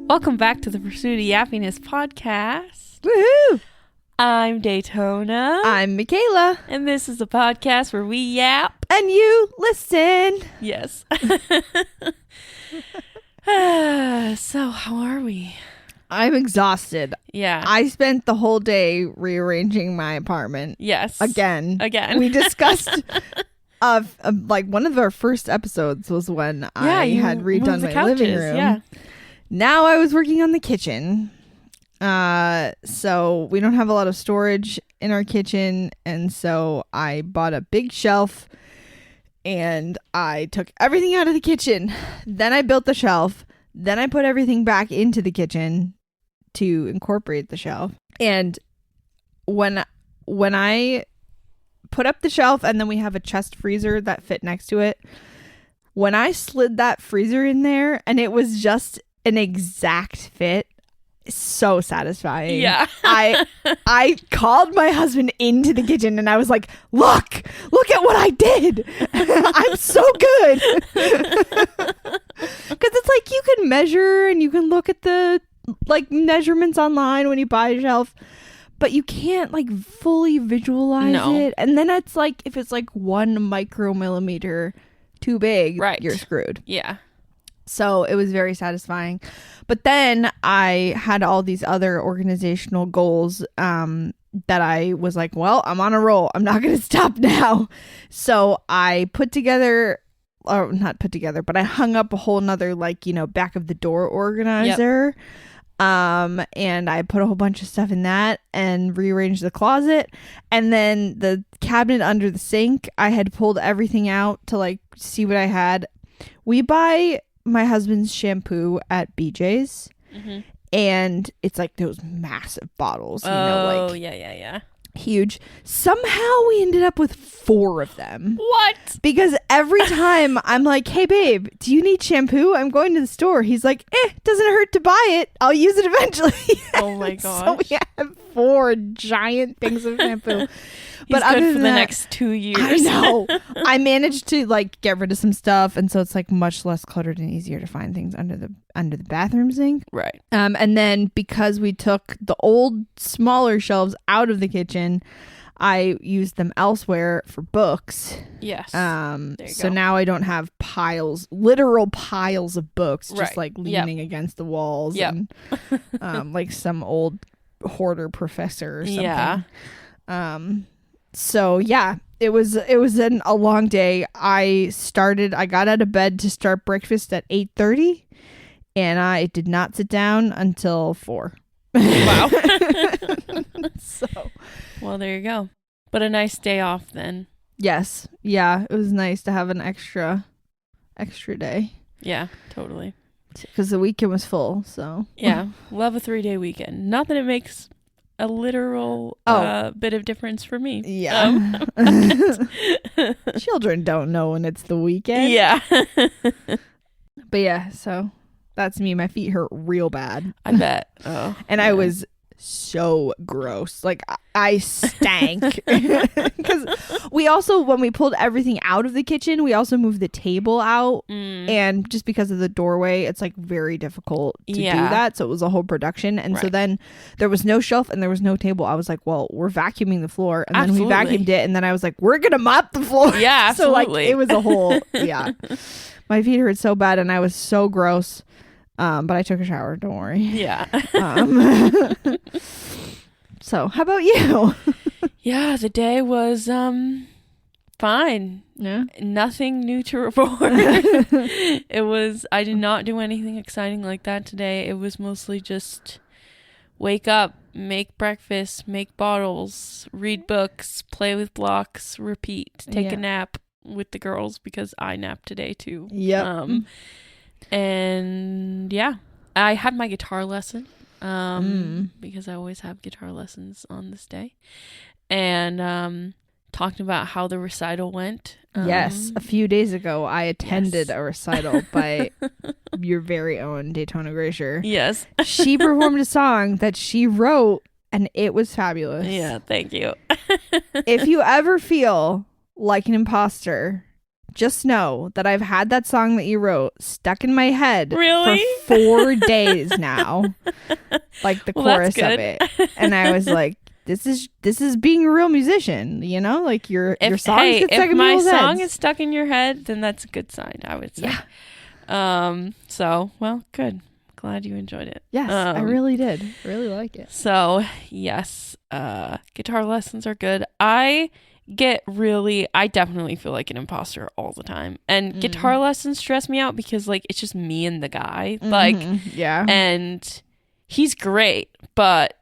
Welcome back to the Pursuit of Yappiness podcast. Woohoo! I'm Daytona. I'm Michaela. And this is a podcast where we yap. And you listen. Yes. So, how are we? I'm exhausted. Yeah. I spent the whole day rearranging my apartment. Yes. Again. We discussed like one of our first episodes was when I had redone my living room. Yeah. Now I was working on the kitchen. So we don't have a lot of storage in our kitchen, and so I bought a big shelf and I took everything out of the kitchen. Then I built the shelf. Then I put everything back into the kitchen to incorporate the shelf. And when I put up the shelf, and then we have a chest freezer that fit next to it, when I slid that freezer in there and it was just an exact fit, so satisfying. Yeah. I called my husband into the kitchen and I was like, look at what I did. I'm so good. Because it's like you can measure and you can look at the like measurements online when you buy a shelf, but you can't like fully visualize it. And then it's like if it's like 1 micromillimeter too big, right, you're screwed. Yeah. So it was very satisfying. But then I had all these other organizational goals that I was like, well, I'm on a roll. I'm not going to stop now. So I but I hung up a whole nother like, back of the door organizer. Yep. And I put a whole bunch of stuff in that and rearranged the closet. And then the cabinet under the sink, I had pulled everything out to like see what I had. We buy my husband's shampoo at BJ's, and it's like those massive bottles, yeah, huge. Somehow we ended up with 4 of them. What? Because every time I'm like, hey babe, do you need shampoo? I'm going to the store. He's like, doesn't hurt to buy it, I'll use it eventually. Oh my gosh. So we have 4 giant things of shampoo. But good for the next 2 years. I know. I managed to like get rid of some stuff, and so it's like much less cluttered and easier to find things under the bathroom sink. Right. And then because we took the old smaller shelves out of the kitchen, I used them elsewhere for books. Yes. So now I don't have literal piles of books, just like leaning against the walls, and like some old hoarder professor or something. Yeah. So yeah, it was a long day. I got out of bed to start breakfast at 8:30, and I did not sit down until 4. Wow. So, well, there you go. But a nice day off then. Yes. Yeah, it was nice to have an extra day. Yeah, totally. Because the weekend was full, so. Yeah, love a 3-day weekend. Not that it makes a literal bit of difference for me. Yeah. Children don't know when it's the weekend. Yeah. But yeah, so that's me. My feet hurt real bad. I bet. Oh. And I was so gross. Like I stank. Because we also, when we pulled everything out of the kitchen, we also moved the table out. And just because of the doorway, it's like very difficult to do that. So it was a whole production. And so then there was no shelf and there was no table. I was like, well, we're vacuuming the floor. And then we vacuumed it. And then I was like, we're going to mop the floor. Yeah, absolutely. So like it was a whole, my feet hurt so bad and I was so gross. But I took a shower. Don't worry. Yeah. So how about you? Yeah, the day was fine. Yeah. Nothing new to report. I did not do anything exciting like that today. It was mostly just wake up, make breakfast, make bottles, read books, play with blocks, repeat, take a nap with the girls because I napped today too. Yep. And yeah, I had my guitar lesson because I always have guitar lessons on this day, and talked about how the recital went. Yes, a few days ago I attended a recital by your very own Daytona Gracier. Yes. She performed a song that she wrote and it was fabulous. Yeah, thank you. If you ever feel like an imposter just know that I've had that song that you wrote stuck in my head Really? for 4 days now. Like the chorus of it. And I was like, this is being a real musician, you know? Like your songs get stuck if in my people's song heads. is stuck in your head, then that's a good sign, I would say. Yeah. So, well, good. Glad you enjoyed it. Yes, I really did. I really like it. So, yes, guitar lessons are good. I definitely feel like an imposter all the time. And guitar lessons stress me out because, like, it's just me and the guy. Like, yeah. And he's great, but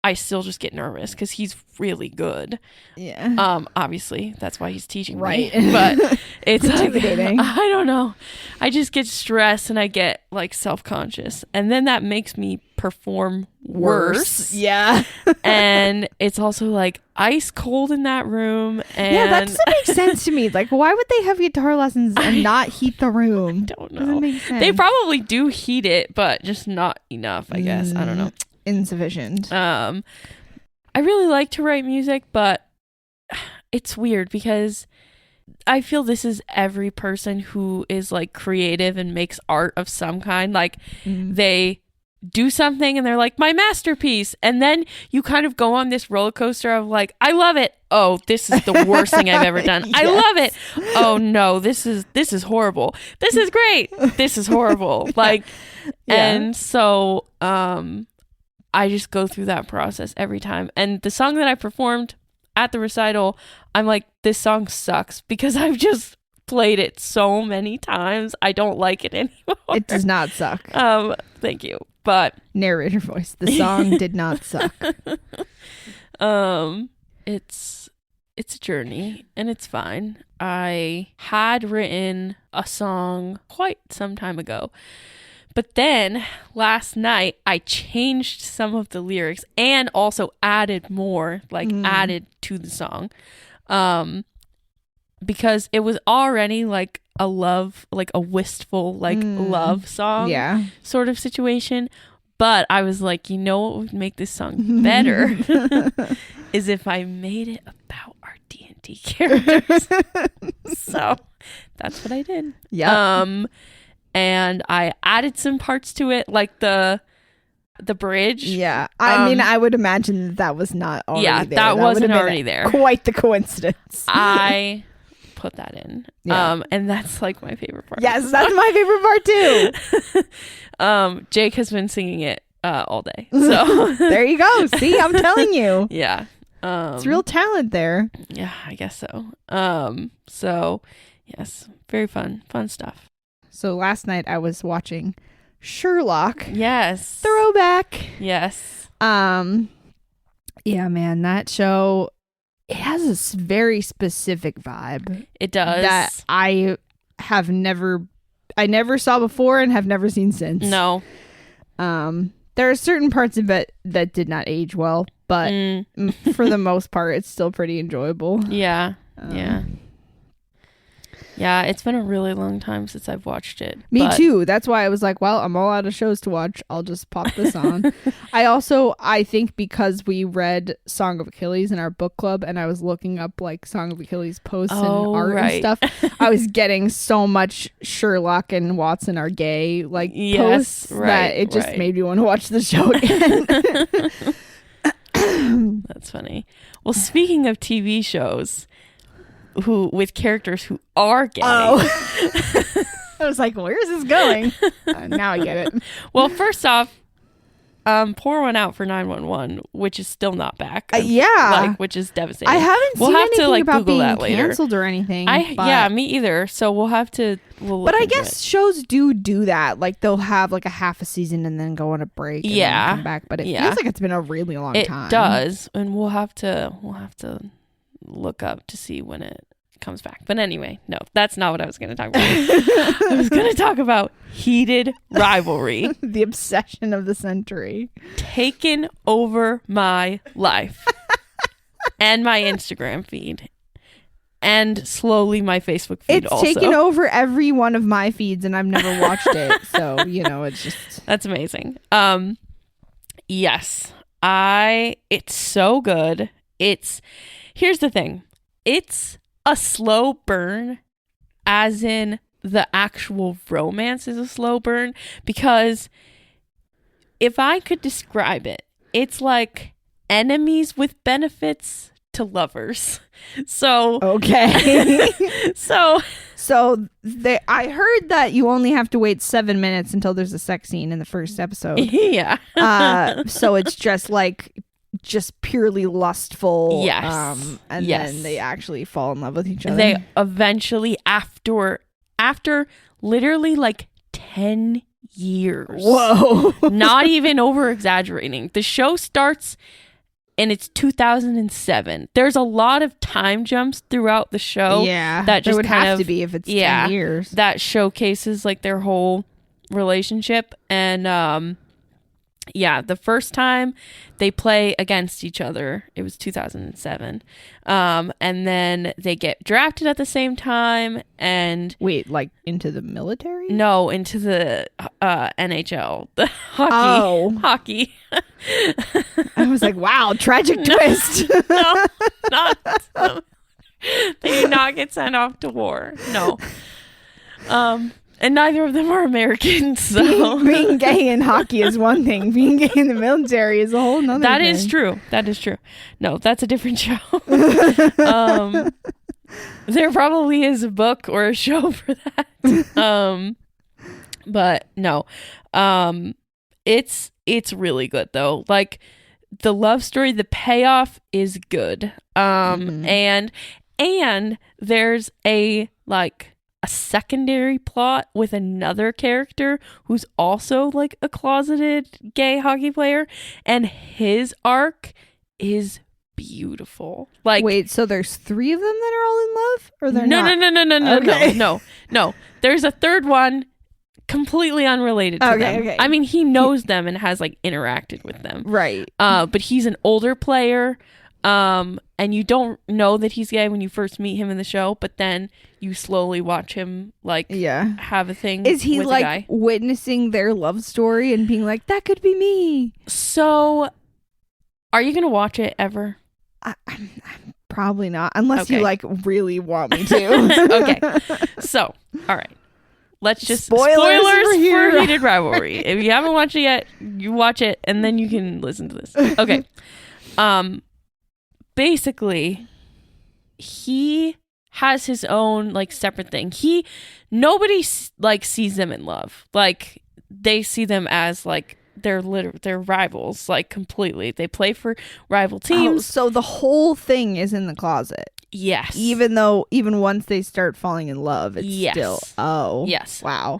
I still just get nervous because he's really good. Yeah. Obviously, that's why he's teaching right. me. But it's intimidating. Like, I don't know. I just get stressed and I get like self-conscious, and then that makes me perform worse. Yeah. And it's also like ice cold in that room. And yeah, that doesn't make sense to me. Like, why would they have guitar lessons and not heat the room? I don't know. Doesn't make sense. They probably do heat it, but just not enough, I guess. I don't know. Insufficient. I really like to write music, but it's weird because I feel this is every person who is like creative and makes art of some kind. Like they do something and they're like, my masterpiece. And then you kind of go on this roller coaster of like, I love it. Oh, this is the worst thing I've ever done. I love it. Oh no, this is horrible. This is great. This is horrible. Like, and so, I just go through that process every time. And the song that I performed at the recital, I'm like, this song sucks because I've just played it so many times. I don't like it anymore. It does not suck. Thank you. But narrator voice. The song did not suck. It's a journey and it's fine. I had written a song quite some time ago. But then last night I changed some of the lyrics and also added more, like added to the song. Because it was already like a love, like a wistful, like love song sort of situation. But I was like, you know what would make this song better is if I made it about our D&D characters. So that's what I did. Yeah. And I added some parts to it, like the bridge. Yeah. I mean, I would imagine that was not already there. Yeah, that wasn't already there. Quite the coincidence. I put that in. Yeah. And that's like my favorite part. Yes, that's my favorite part too. Jake has been singing it all day. So there you go. See, I'm telling you. Yeah. It's real talent there. Yeah, I guess so. So yes, very fun stuff. So last night I was watching Sherlock. Yes. Throwback. Yes. Yeah, man, that show, it has a very specific vibe. It does. That I never saw before and have never seen since. No. There are certain parts of it that did not age well, but for the most part, it's still pretty enjoyable. Yeah. Yeah, it's been a really long time since I've watched it. Me too. That's why I was like, well, I'm all out of shows to watch. I'll just pop this on. I think because we read Song of Achilles in our book club and I was looking up like Song of Achilles posts and art and stuff, I was getting so much Sherlock and Watson are gay posts that it just made me want to watch the show again. That's funny. Well, speaking of TV shows, with characters who are gay. Oh. I was like, where's this going? Now I get it. Well, first off, pour one out for 911, which is still not back. Which is devastating. I haven't seen anything about Google being that later. canceled or anything. Yeah, me either. So we'll have to. But I guess shows do that. Like they'll have like a half a season and then go on a break. And then come back. But it feels like it's been a really long time. It does, and we'll have to look up to see when it comes back. But anyway, no, that's not what I was going to talk about. I was going to talk about Heated Rivalry. The obsession of the century. Taken over my life and my Instagram feed and slowly my Facebook feed also. It's taken over every one of my feeds and I've never watched it. So, it's just... That's amazing. Yes. It's so good. Here's the thing. It's a slow burn as in the actual romance is a slow burn, because if I could describe it, it's like enemies with benefits to lovers. So okay. so I heard that you only have to wait 7 minutes until there's a sex scene in the first episode. yeah. So it's just purely lustful. Yes. And Yes. then they actually fall in love with each other. They eventually, after literally like 10 years. Whoa. Not even over exaggerating. The show starts and it's 2007. There's a lot of time jumps throughout the show. Yeah. That just there would kind have of, to be if it's yeah, 10 years. That showcases like their whole relationship. And yeah, the first time they play against each other, it was 2007. And then they get drafted at the same time. And wait, like into the military? no, into the NHL, the hockey. I was like, wow, tragic twist. No, not. They do not get sent off to war. No. And neither of them are Americans. So being gay in hockey is one thing. Being gay in the military is a whole nother thing. That is true. That is true. No, that's a different show. There probably is a book or a show for that. But no. It's really good though. Like the love story, the payoff is good. And there's a secondary plot with another character who's also like a closeted gay hockey player, and his arc is beautiful. Like, wait, so there's 3 of them that are all in love, or they're not? Okay. No. There's a third one completely unrelated to them. Okay. I mean, he knows them and has like interacted with them. Right. But he's an older player. And you don't know that he's gay when you first meet him in the show, but then you slowly watch him have a thing. Is he with like a guy. witnessing their love story and being like, that could be me? So are you gonna watch it ever? I'm probably not, unless Okay. you like really want me to. Okay. So, all right. Let's just Spoilers for here. Heated Rivalry. If you haven't watched it yet, you watch it and then you can listen to this. Okay. Basically, he has his own like separate thing. Nobody like sees them in love. Like they see them as like they're rivals, like completely. They play for rival teams. So the whole thing is in the closet. Yes. Even once they start falling in love, it's still. Oh. Yes. Wow.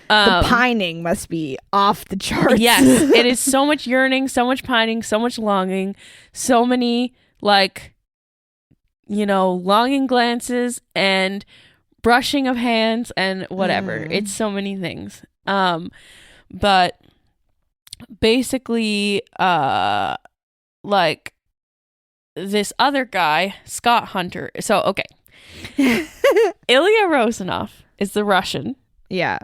The pining must be off the charts. Yes. It is so much yearning, so much pining, so much longing, so many like, longing glances and brushing of hands and whatever. It's so many things. But basically, like this other guy, Scott Hunter. So, okay. Ilya Rosanov is the Russian. Yeah.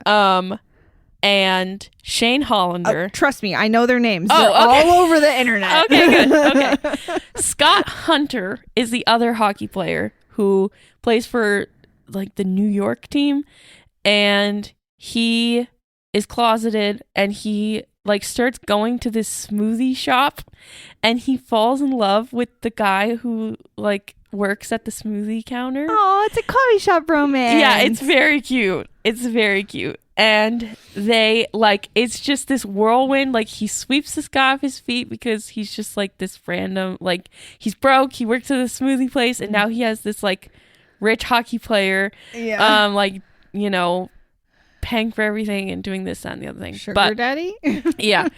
And Shane Hollander. Trust me, I know their names. Oh, They're okay. all over the internet. Okay, good. Okay. Scott Hunter is the other hockey player who plays for like the New York team, and he is closeted, and he like starts going to this smoothie shop, and he falls in love with the guy who like works at the smoothie counter. Oh, it's a coffee shop romance. Yeah, it's very cute. It's very cute. And they like, it's just this whirlwind. Like he sweeps this guy off his feet because he's just like this random, like he's broke. He works at a smoothie place, and now he has this like rich hockey player. Yeah. Like, paying for everything and doing this, that, and the other thing. Sugar daddy? Yeah.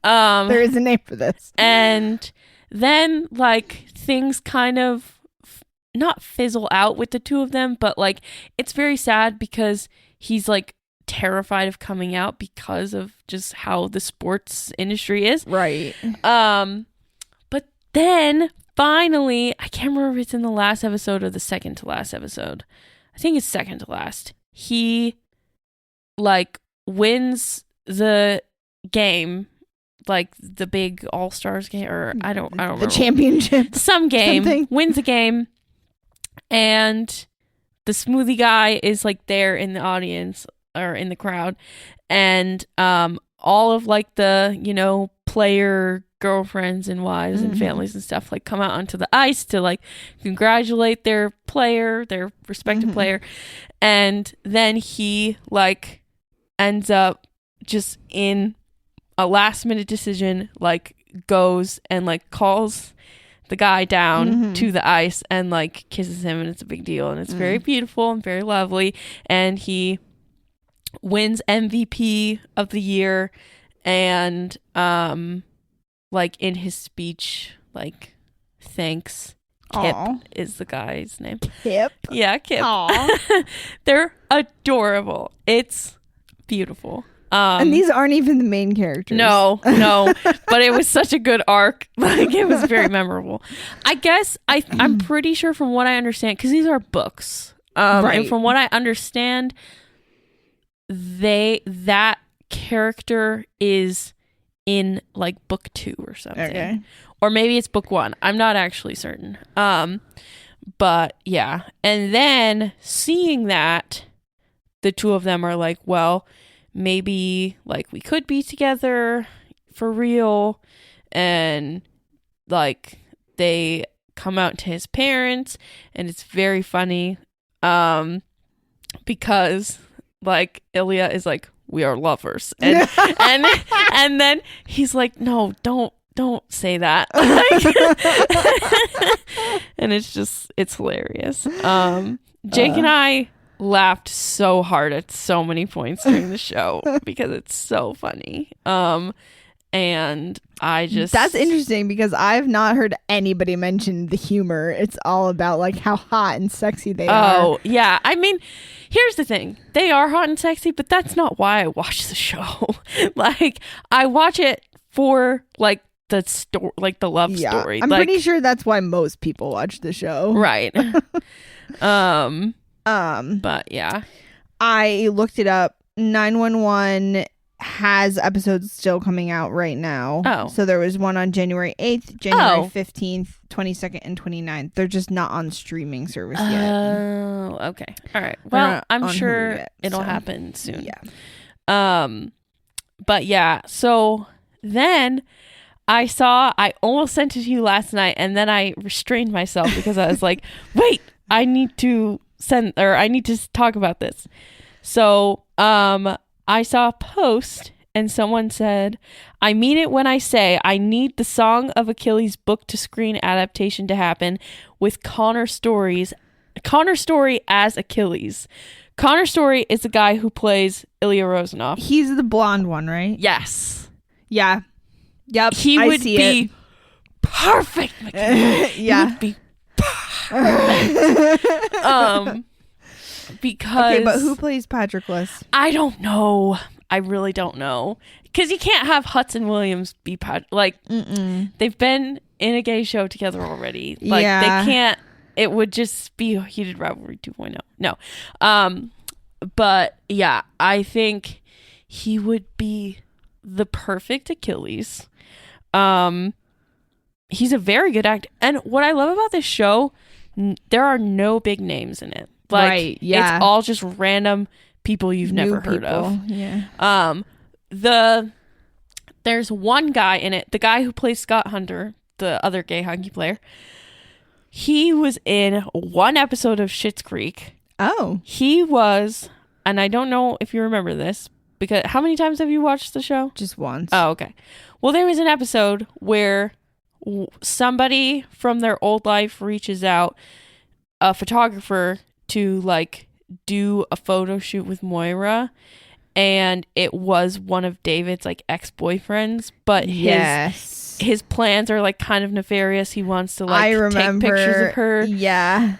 There is a name for this. And then like things kind of not fizzle out with the two of them, but like it's very sad because he's like terrified of coming out because of just how the sports industry is. Right. But then finally, I can't remember if it's in the last episode or the second to last episode. I think it's second to last. He like wins the game, like the big All-Stars game, or I don't remember. The championship. Some game. Something. Wins the game, and the smoothie guy is like there in the audience or in the crowd, and all of like the, you know, player girlfriends and wives and families and stuff like come out onto the ice to like congratulate their player, their respective player, and then he like ends up just in a last minute decision, like goes and like calls the guy down to the ice and like kisses him, and it's a big deal, and it's very beautiful and very lovely, and he wins MVP of the year, and like in his speech, like thanks. Kip is the guy's name. Kip? Yeah, Kip. They're adorable. It's beautiful. And these aren't even the main characters. No, but it was such a good arc. Like, it was very memorable. I guess I'm pretty sure from what I understand, because these are books. Right. And from what I understand, that character is in like book 2 or something. Okay. Or maybe it's book 1. I'm not actually certain. But yeah. And then seeing that, the two of them are like, well, maybe like we could be together for real, and like they come out to his parents, and it's very funny because like Ilya is like, we are lovers, and and then he's like, no, don't say that. And it's hilarious. Jake and I laughed so hard at so many points during the show because it's so funny. And I just... That's interesting because I've not heard anybody mention the humor. It's all about like how hot and sexy they are. Oh, yeah. I mean, here's the thing. They are hot and sexy, but that's not why I watch the show. Like, I watch it for like the story, like the love story. I'm like, pretty sure that's why most people watch the show. Right. But yeah, I looked it up. 911 has episodes still coming out right now. Oh, so there was one on January 8th, January 15th, 22nd, and 29th. They're just not on streaming service yet. Oh, okay, all right. Well, I'm sure it'll happen soon. Yeah. But yeah. So then I almost sent it to you last night, and then I restrained myself because I was like, wait, I need to talk about this. So I saw a post, and someone said, I mean it when I say I need the Song of Achilles book to screen adaptation to happen with Connor Story as Achilles. Connor Story is the guy who plays Ilya Rozanov. He's the blonde one, right? Yes. Yeah. Yep. He would be perfect. Yeah. He would be perfect. Because okay, but who plays Patroclus? I don't know. I really don't know. Because you can't have Hudson Williams be they've been in a gay show together already. Like they can't. It would just be Heated Rivalry 2.0. No. But yeah, I think he would be the perfect Achilles. He's a very good actor, and what I love about this show, there are no big names in it. Like, right, yeah. It's all just random people you've never heard of. Yeah. There's one guy in it, the guy who plays Scott Hunter, the other gay hockey player. He was in one episode of Schitt's Creek. Oh. He was, and I don't know if you remember this, because how many times have you watched the show? Just once. Oh, okay. Well, there was an episode where somebody from their old life reaches out, a photographer, to like do a photo shoot with Moira, and it was one of David's like ex-boyfriends, but his plans are like kind of nefarious. He wants to like take pictures of her. Yeah.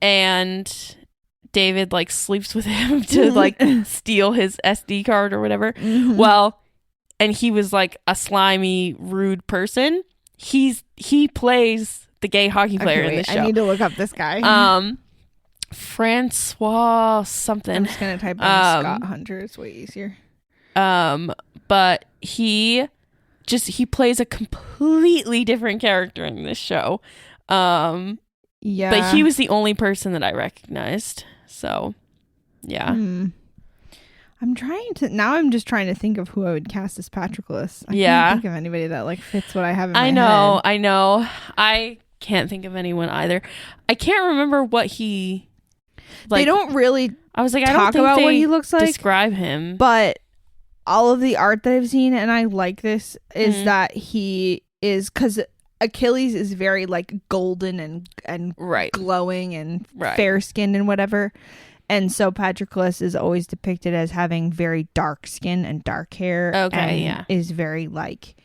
And David like sleeps with him to like steal his SD card or whatever. Mm-hmm. Well, and he was like a slimy, rude person. He plays the gay hockey player in the show. I need to look up this guy. Francois something. I'm just gonna type in Scott Hunter. It's way easier. But he plays a completely different character in this show. Yeah. But he was the only person that I recognized. So, yeah. I'm just trying to think of who I would cast as Patroclus. I Yeah. can't think of anybody that like fits what I have in my I head. know. I can't think of anyone either. I can't remember what he like. They don't really I was like, talk I don't think about they what he looks like. describe him. But all of the art that I've seen, and I like this, is that he is, because Achilles is very like golden and right. glowing and Right. fair skinned and whatever. And so Patroclus is always depicted as having very dark skin and dark hair. Okay, and yeah. is very like,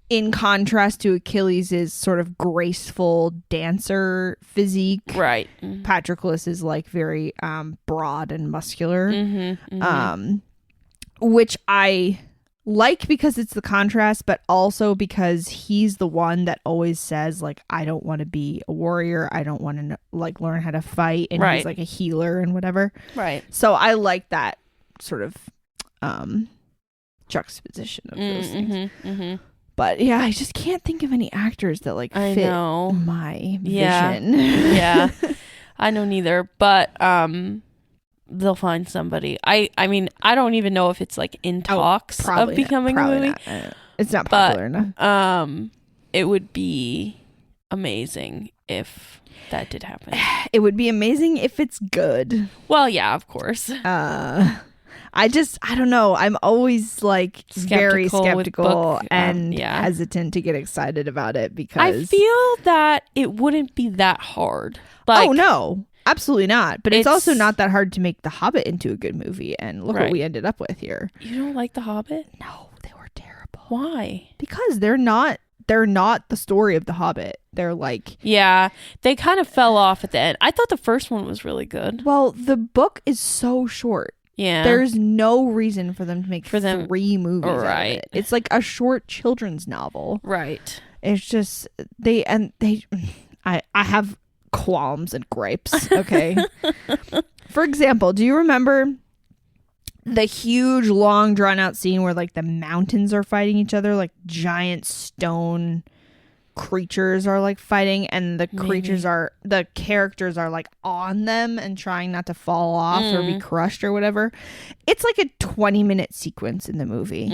in contrast to Achilles' sort of graceful dancer physique. Right. Patroclus is like very broad and muscular. Mm-hmm. Which I like because it's the contrast, but also because he's the one that always says like, I don't want to be a warrior, I don't want to like learn how to fight, and Right. he's like a healer and whatever. Right. So I like that sort of juxtaposition of those things. Mm-hmm. But yeah, I just can't think of any actors that like I fit know. my Yeah. vision. Yeah. I know neither, but they'll find somebody. I mean, I don't even know if it's like in talks of becoming a movie. Not. It's not popular enough. It would be amazing if that did happen. It would be amazing if it's good. Well, yeah, of course. I don't know. I'm always like very skeptical and hesitant to get excited about it because I feel that it wouldn't be that hard. Like, oh no, absolutely not. But it's also not that hard to make The Hobbit into a good movie, and look what we ended up with here. You don't like The Hobbit? No, they were terrible. Why? Because they're not the story of The Hobbit. They're like, yeah, they kind of fell off at the end. I thought the first one was really good. Well, the book is so short. Yeah. There's no reason for them to make 3 movies out of it. It's like a short children's novel. Right. It's just I have qualms and gripes, okay? For example, do you remember the huge long drawn out scene where like the mountains are fighting each other, like giant stone creatures are like fighting, and the characters are like on them and trying not to fall off or be crushed or whatever? It's like a 20-minute sequence in the movie.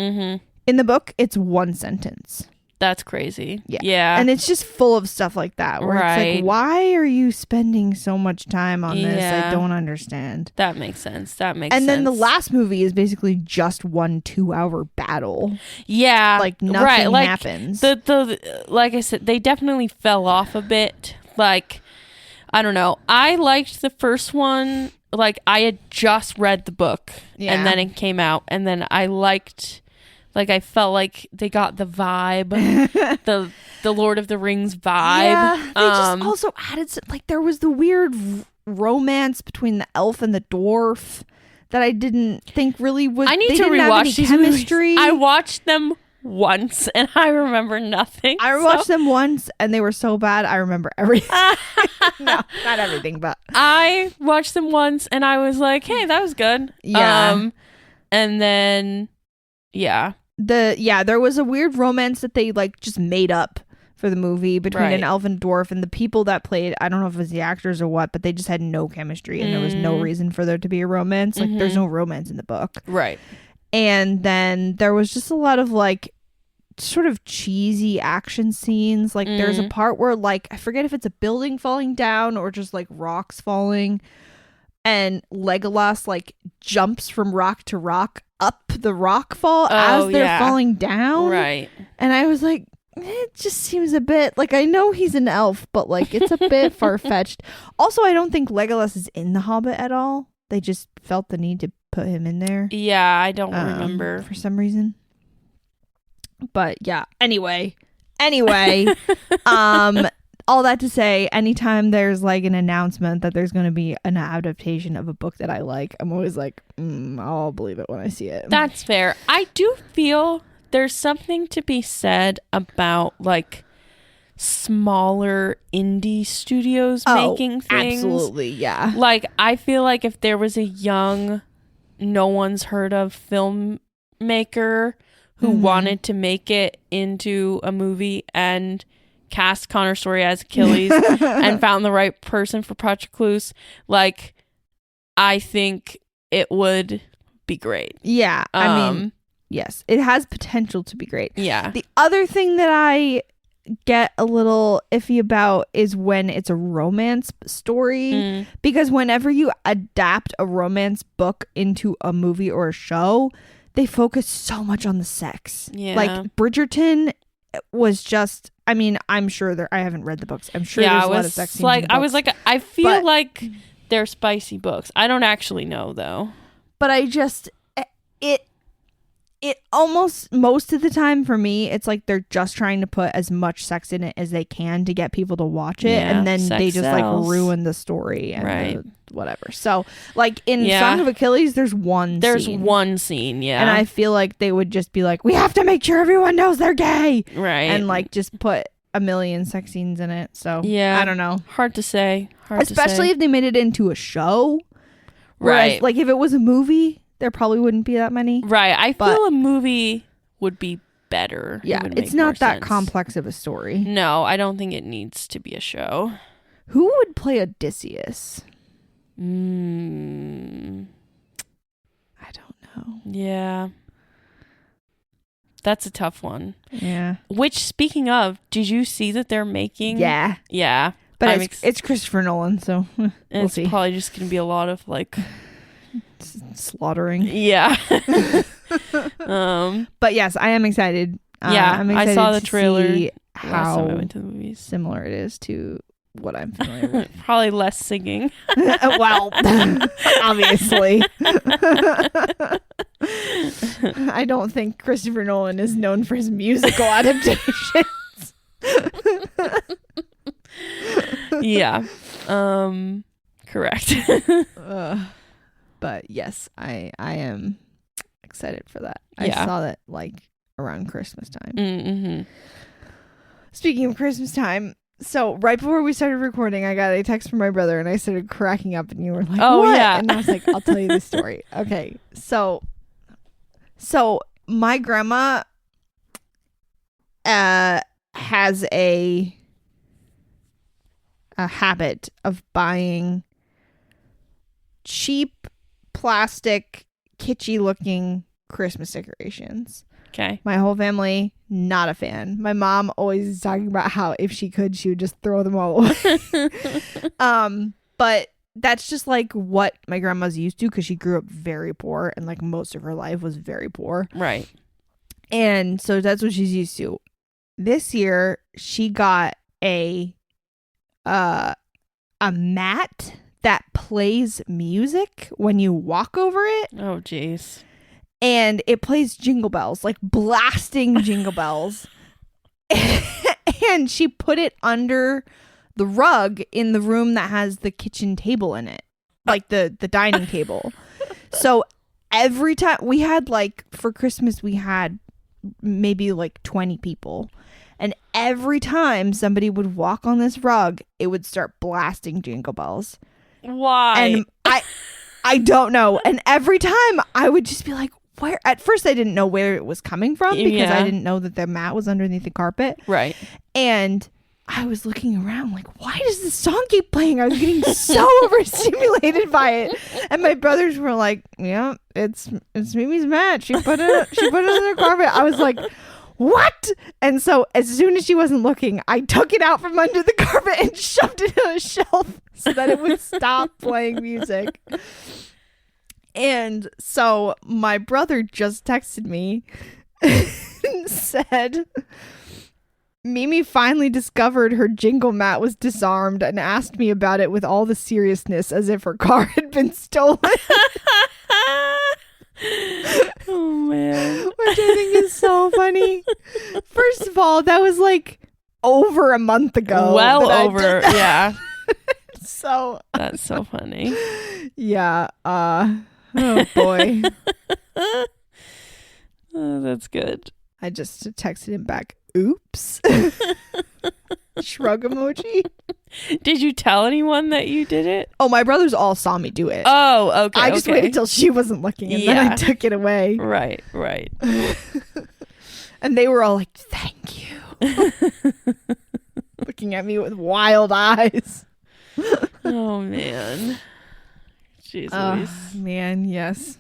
In the book, it's 1 sentence. That's crazy. Yeah. And it's just full of stuff like that where it's like, why are you spending so much time on this? I don't understand. That makes sense. And then the last movie is basically just 1 2-hour battle. Yeah. Like nothing happens. The like I said, they definitely fell off a bit. Like, I don't know. I liked the first one. Like, I had just read the book and then it came out, and then I liked... Like, I felt like they got the vibe, the Lord of the Rings vibe. Yeah, they just also added, like, there was the weird romance between the elf and the dwarf that I didn't think really was. I need to rewatch these chemistry. Movies. I watched them once, and I remember nothing. I watched them once, and they were so bad, I remember everything. No, not everything, but. I watched them once, and I was like, hey, that was good. Yeah. And then... Yeah. There was a weird romance that they like just made up for the movie between an elf and a dwarf, and the people that played, I don't know if it was the actors or what, but they just had no chemistry, and there was no reason for there to be a romance. Like there's no romance in the book. Right. And then there was just a lot of like sort of cheesy action scenes. Like there's a part where like, I forget if it's a building falling down or just like rocks falling, and Legolas like jumps from rock to rock up the rock fall as they're falling down. Right. And I was like, it just seems a bit like, I know he's an elf, but like it's a bit far-fetched. Also, I don't think Legolas is in The Hobbit at all. They just felt the need to put him in there. Yeah, I don't remember. For some reason. But yeah, anyway, all that to say, anytime there's like an announcement that there's going to be an adaptation of a book that I like, I'm always like, I'll believe it when I see it. That's fair. I do feel there's something to be said about like smaller indie studios making things. Absolutely, yeah. Like, I feel like if there was a young, no one's heard of filmmaker who wanted to make it into a movie and cast Connor Story as Achilles and found the right person for Patroclus, like, I think it would be great. Yeah, I mean, yes, it has potential to be great. Yeah. The other thing that I get a little iffy about is when it's a romance story, because whenever you adapt a romance book into a movie or a show, they focus so much on the sex. Yeah. Like Bridgerton was just, I mean, I'm sure I haven't read the books. I'm sure there's a lot of sex scenes in the I was books. like, I feel like they're spicy books. I don't actually know though. But I just, it almost, most of the time for me, it's like they're just trying to put as much sex in it as they can to get people to watch it. Yeah, and then they just sells. like ruin the story and Right. whatever. So like in Song of Achilles, there's one scene. Yeah. And I feel like they would just be like, we have to make sure everyone knows they're gay. Right. And like just put a million sex scenes in it. So yeah, I don't know. Hard to say. Especially if they made it into a show. Whereas, Right. like if it was a movie, there probably wouldn't be that many. Right. I feel a movie would be better. Yeah, It would it's make more not that sense. complex of a story. No, I don't think it needs to be a show. Who would play Odysseus? I don't know. Yeah. That's a tough one. Yeah. Which, speaking of, did you see that they're making? Yeah. Yeah. But it's Christopher Nolan, so we'll it's see. probably just going to be a lot of like slaughtering. Yeah. But yes, I am excited. Yeah, I'm excited I saw the to trailer see last time I how went to the movies. similar it is to what I'm familiar with. Probably less singing. Well, obviously. I don't think Christopher Nolan is known for his musical adaptations. Yeah. Correct. But yes, I am excited for that. Yeah. I saw that like around Christmas time. Mm-hmm. Speaking of Christmas time, so right before we started recording, I got a text from my brother and I started cracking up and you were like, oh, what? yeah. And I was like, I'll tell you the story. Okay. So my grandma has a habit of buying cheap plastic kitschy looking Christmas decorations. Okay. My whole family, not a fan. My mom always is talking about how if she could, she would just throw them all away. But that's just like what my grandma's used to because she grew up very poor and like most of her life was very poor. Right. And so that's what she's used to. This year, she got a mat that plays music when you walk over it. Oh, jeez. And it plays jingle bells, like blasting jingle bells. And she put it under the rug in the room that has the kitchen table in it, like the dining table. So every time we had like for Christmas, we had maybe like 20 people. And every time somebody would walk on this rug, it would start blasting jingle bells. Why? And I don't know. And every time I would just be like, where? At first I didn't know where it was coming from because I didn't know that the mat was underneath the carpet. Right. And I was looking around like, why does this song keep playing? I was getting so overstimulated by it. And my brothers were like, yeah, it's Mimi's mat. She put it on the carpet. I was like, what? And so as soon as she wasn't looking, I took it out from under the carpet and shoved it on a shelf so that it would stop playing music. And so my brother just texted me and said, Mimi finally discovered her jingle mat was disarmed and asked me about it with all the seriousness as if her car had been stolen. Oh, man. Which I think is so funny. First of all, that was like over a month ago. Well over, yeah. So That's so funny. yeah. Oh boy. Oh, that's good. I just texted him back. Oops. Shrug emoji. Did you tell anyone that you did it? Oh, my brothers all saw me do it. Oh, okay. I just waited till she wasn't looking and then I took it away. Right. And they were all like, thank you. looking at me with wild eyes. Oh, man. Jeez Louise. Man, yes.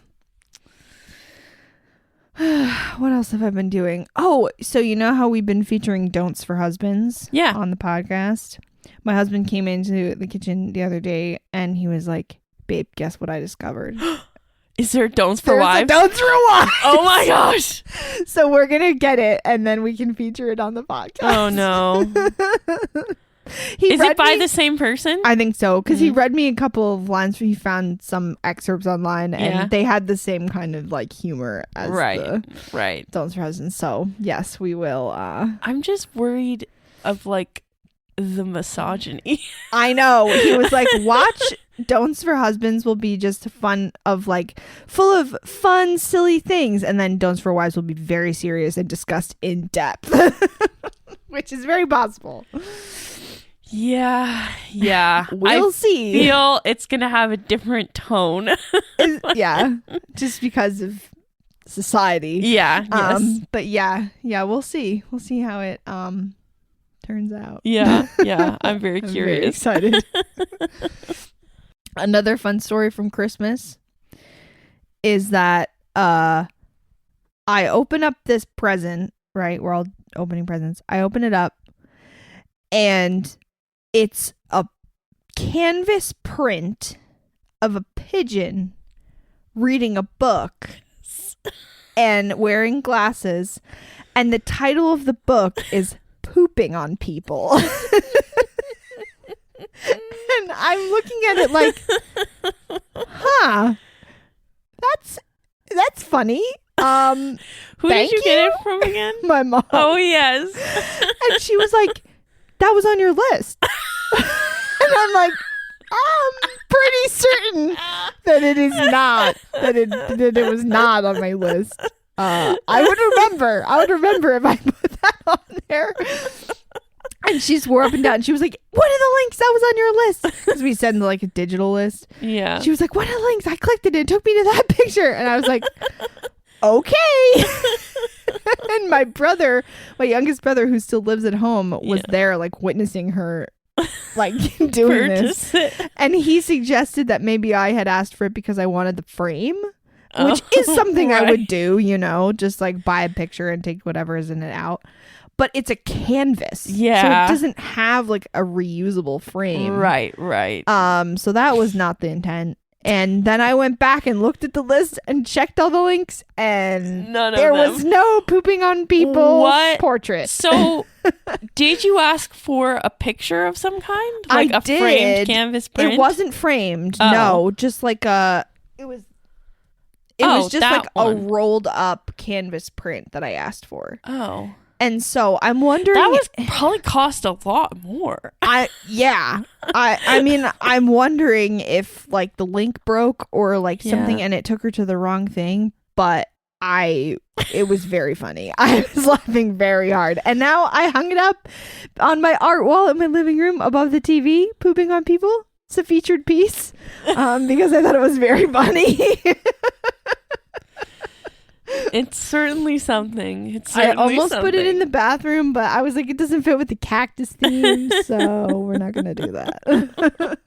What else have I been doing? Oh, so you know how we've been featuring don'ts for husbands on the podcast? My husband came into the kitchen the other day and he was like, babe, guess what I discovered? Is there don'ts for wives? Don'ts for wives. Oh my gosh. So we're going to get it and then we can feature it on the podcast. Oh no. Is it by the same person? I think so, because he read me a couple of lines where he found some excerpts online and they had the same kind of like humor as the don'ts for husbands. So yes, we will. I'm just worried of like the misogyny. I know. He was like, watch don'ts for husbands will be just fun of like full of fun, silly things. And then don'ts for wives will be very serious and discussed in depth, which is very possible. Yeah. We'll see. I feel it's going to have a different tone. Just because of society. Yeah. Yes. But yeah, we'll see. We'll see how it turns out. Yeah. I'm very curious. Very excited. Another fun story from Christmas is that I open up this present, right? We're all opening presents. I open it up and it's a canvas print of a pigeon reading a book and wearing glasses. And the title of the book is Pooping on People. And I'm looking at it like, that's funny. Who did you get it from again? My mom. Oh, yes. And she was like, that was on your list. And I'm like, I'm pretty certain that it is not, that it was not on my list. I would remember if I put that on there. And she swore up and down. She was like, what are the links? That was on your list. Because we send like a digital list. Yeah. She was like, what are the links? I clicked it. It took me to that picture. And I was like, okay. And my youngest brother, who still lives at home, was there like witnessing her like doing this. And he suggested that maybe I had asked for it because I wanted the frame. Which is something I would do, just like buy a picture and take whatever is in it out. But it's a canvas. Yeah. So it doesn't have like a reusable frame. Right. So that was not the intent. And then I went back and looked at the list and checked all the links and there was no pooping on people portrait. So did you ask for a picture of some kind? Like I did. Framed canvas print? It wasn't framed. Oh. No, just like it was just like a rolled up canvas print that I asked for. Oh. And so I'm wondering, that was probably cost a lot more. I mean, I'm wondering if like the link broke or like something and it took her to the wrong thing, but it was very funny. I was laughing very hard. And now I hung it up on my art wall in my living room above the TV, pooping on people. It's a featured piece because I thought it was very funny. It's certainly something. I almost put it in the bathroom, but I was like, it doesn't fit with the cactus theme, so we're not going to do that.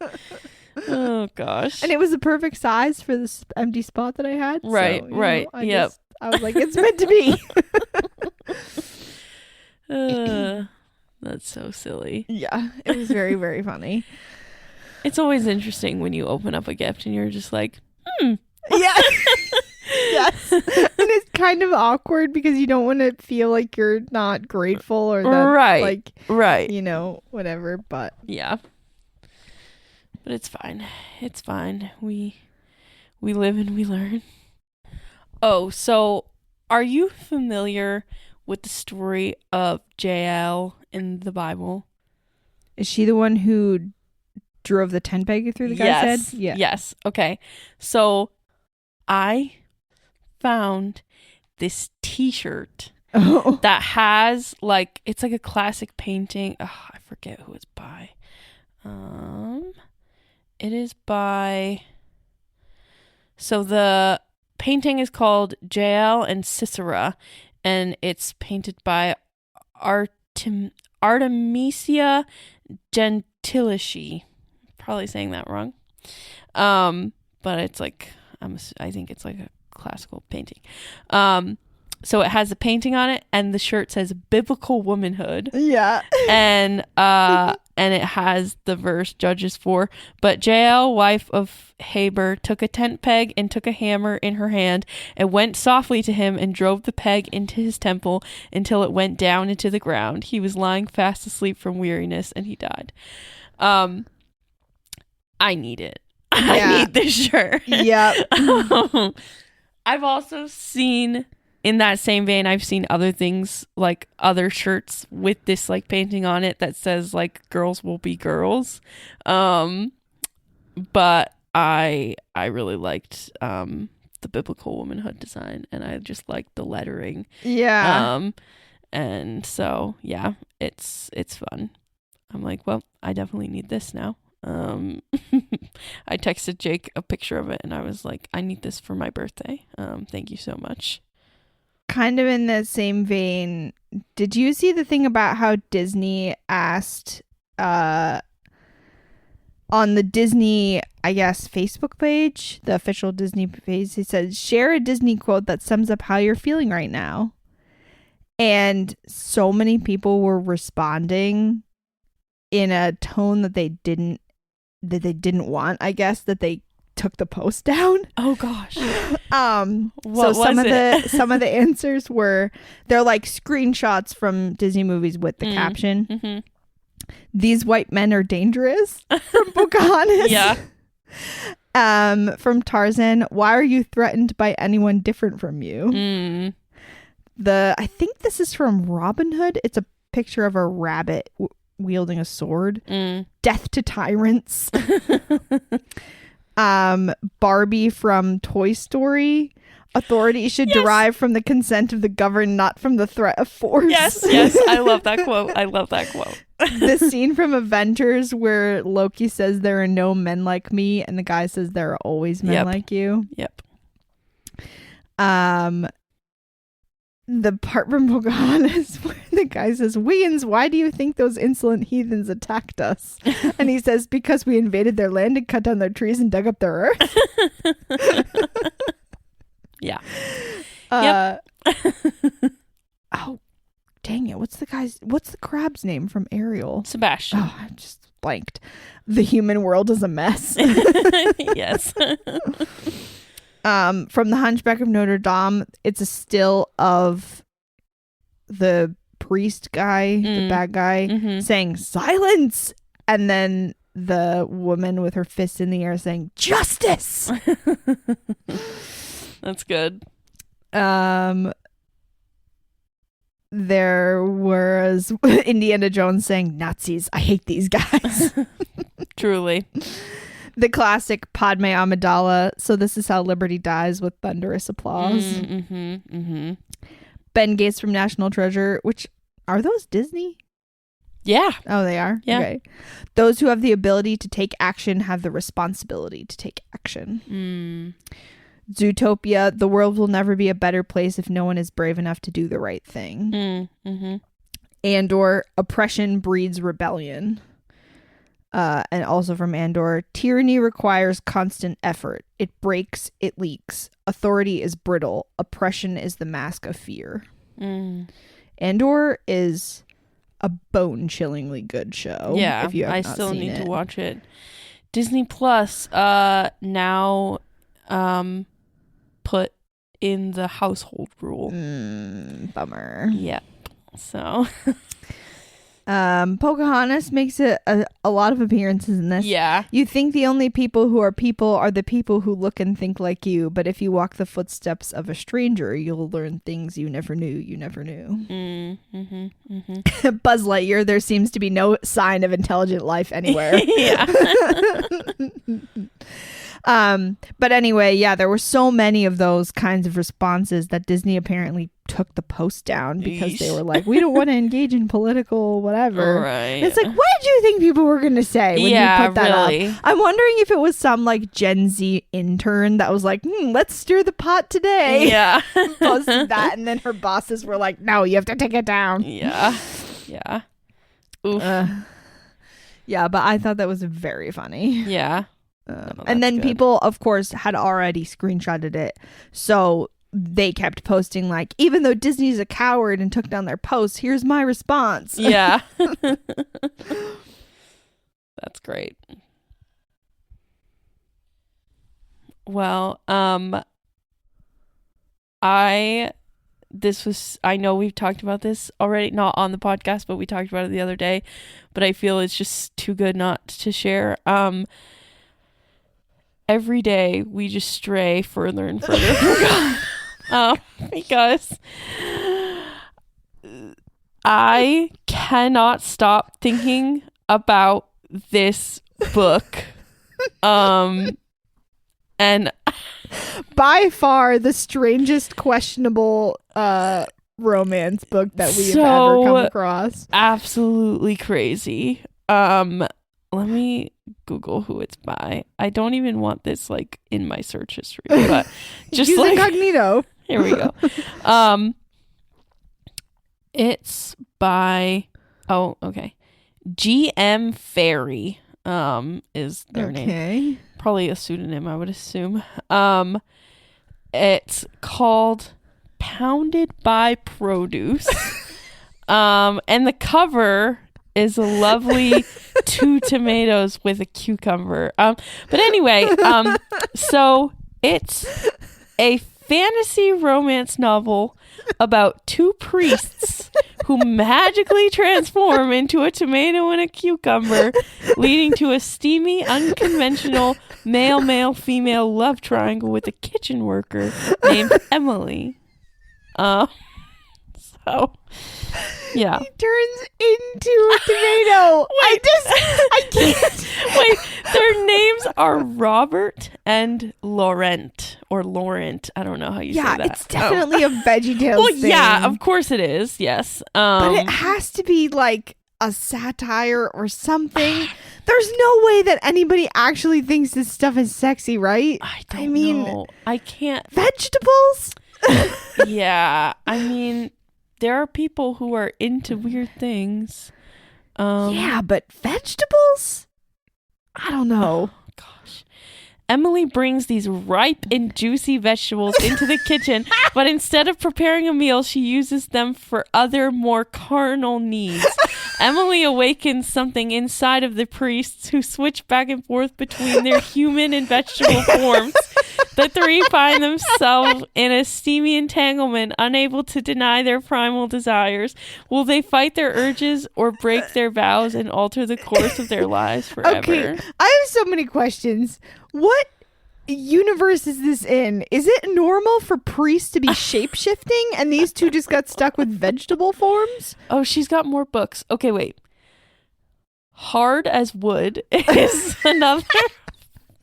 Oh, gosh. And it was the perfect size for this empty spot that I had. Right, so, right. Yep. I was like, it's meant to be. That's so silly. Yeah, it was very, very funny. It's always interesting when you open up a gift and you're just like, Yeah. Yes. And it's kind of awkward because you don't want to feel like you're not grateful or that whatever, but yeah. But it's fine. It's fine. We live and we learn. Oh, so are you familiar with the story of Jael in the Bible? Is she the one who drove the tent peg through the guy's head? Yeah. Yes. Okay. So I found this t-shirt that has like, it's like a classic painting. Oh, I forget who it's by. It is by, so the painting is called Jael and Sisera, and it's painted by Artemisia Gentilici. Probably saying that wrong. But it's like, I think it's like a classical painting. So it has a painting on it, and the shirt says biblical womanhood. Yeah. And it has the verse Judges 4. But Jael, wife of Heber, took a tent peg and took a hammer in her hand and went softly to him and drove the peg into his temple until it went down into the ground. He was lying fast asleep from weariness, and he died. I need it. I need this shirt. Yep. I've also seen, in that same vein, I've seen other things, like other shirts with this like painting on it that says like girls will be girls. But I really liked the biblical womanhood design, and I just liked the lettering. Yeah. And so yeah, it's fun. I'm like, well, I definitely need this now. I texted Jake a picture of it, and I was like, I need this for my birthday. Thank you so much. Kind of in the same vein, did you see the thing about how Disney asked on the Disney, I guess, Facebook page, the official Disney page, he said, share a Disney quote that sums up how you're feeling right now. And so many people were responding in a tone that they didn't want, I guess, that they took the post down. Oh gosh. So some of the answers were, they're like screenshots from Disney movies with the caption. Mm-hmm. These white men are dangerous, from Pocahontas. Yeah. From Tarzan, why are you threatened by anyone different from you? I think this is from Robin Hood. It's a picture of a rabbit wielding a sword. Death to tyrants. Barbie from Toy Story. Authority should derive from the consent of the governed, not from the threat of force. Yes. I love that quote. The scene from Avengers where Loki says there are no men like me, and the guy says there are always men like you. Yep. The part from Pocahontas where the guy says, Wiggins, why do you think those insolent heathens attacked us? And he says, because we invaded their land and cut down their trees and dug up their earth. Yeah. Oh, dang it. What's the crab's name from Ariel? Sebastian. Oh, I just blanked. The human world is a mess. Yes. From the Hunchback of Notre Dame, it's a still of the priest guy, the bad guy, saying silence, and then the woman with her fists in the air saying justice. That's good. There was Indiana Jones saying Nazis, I hate these guys. Truly. The classic Padme Amidala, so this is how liberty dies, with thunderous applause. Ben Gates from National Treasure, which, are those Disney? Yeah. Oh, they are? Yeah. Okay. Those who have the ability to take action have the responsibility to take action. Zootopia, the world will never be a better place if no one is brave enough to do the right thing. Andor, oppression breeds rebellion. And also from Andor, tyranny requires constant effort. It breaks, it leaks. Authority is brittle. Oppression is the mask of fear. Andor is a bone-chillingly good show. Yeah, if you have I not still seen need it. to watch it. Disney Plus now put in the household rule. Bummer. Yep. So Pocahontas makes a lot of appearances in this. yeah. You think the only people are the people who look and think like you, but if you walk the footsteps of a stranger, you'll learn things you never knew. Buzz Lightyear, there seems to be no sign of intelligent life anywhere. Yeah. But anyway, yeah, there were so many of those kinds of responses that Disney apparently took the post down because they were like, we don't want to engage in political whatever. Right. And it's like, what did you think people were going to say when you put that really up? I'm wondering if it was some like Gen Z intern that was like, let's stir the pot today. Yeah. Posted that, and then her bosses were like, no, you have to take it down. Yeah. Yeah. Oof. Yeah, but I thought that was very funny. Yeah. And then good. people, of course, had already screenshotted it. So they kept posting like, even though Disney's a coward and took down their posts, here's my response. Yeah. That's great. Well, I know we've talked about this already, not on the podcast, but we talked about it the other day, but I feel it's just too good not to share. Every day we just stray further and further from God. Because I cannot stop thinking about this book. And by far the strangest, questionable romance book that we've ever come across. Absolutely crazy. Let me Google who it's by. I don't even want this like in my search history, but just use like incognito. Here we go. It's by GM Fairy is their name. Probably a pseudonym, I would assume. It's called Pounded by Produce. And the cover is a lovely 2 tomatoes with a cucumber. But anyway, so it's a fantasy romance novel about 2 priests who magically transform into a tomato and a cucumber, leading to a steamy, unconventional male-female love triangle with a kitchen worker named Emily. So, yeah. He turns into a tomato. I can't. Wait, their names are Robert and Laurent, or Laurent. I don't know how you say that. Yeah, it's definitely a VeggieTales well, thing. yeah, of course it is. Yes. But it has to be like a satire or something. There's no way that anybody actually thinks this stuff is sexy, right? I mean, know. I can't. Vegetables? Yeah. I mean, there are people who are into weird things. Yeah, but vegetables? I don't know. Oh, gosh. Emily brings these ripe and juicy vegetables into the kitchen, but instead of preparing a meal, she uses them for other, more carnal needs. Emily awakens something inside of the priests, who switch back and forth between their human and vegetable forms. The 3 find themselves in a steamy entanglement, unable to deny their primal desires. Will they fight their urges or break their vows and alter the course of their lives forever? Okay, I have so many questions. What universe is this in? Is it normal for priests to be shape-shifting and these 2 just got stuck with vegetable forms? Oh, she's got more books. Okay, wait. Hard as Wood is another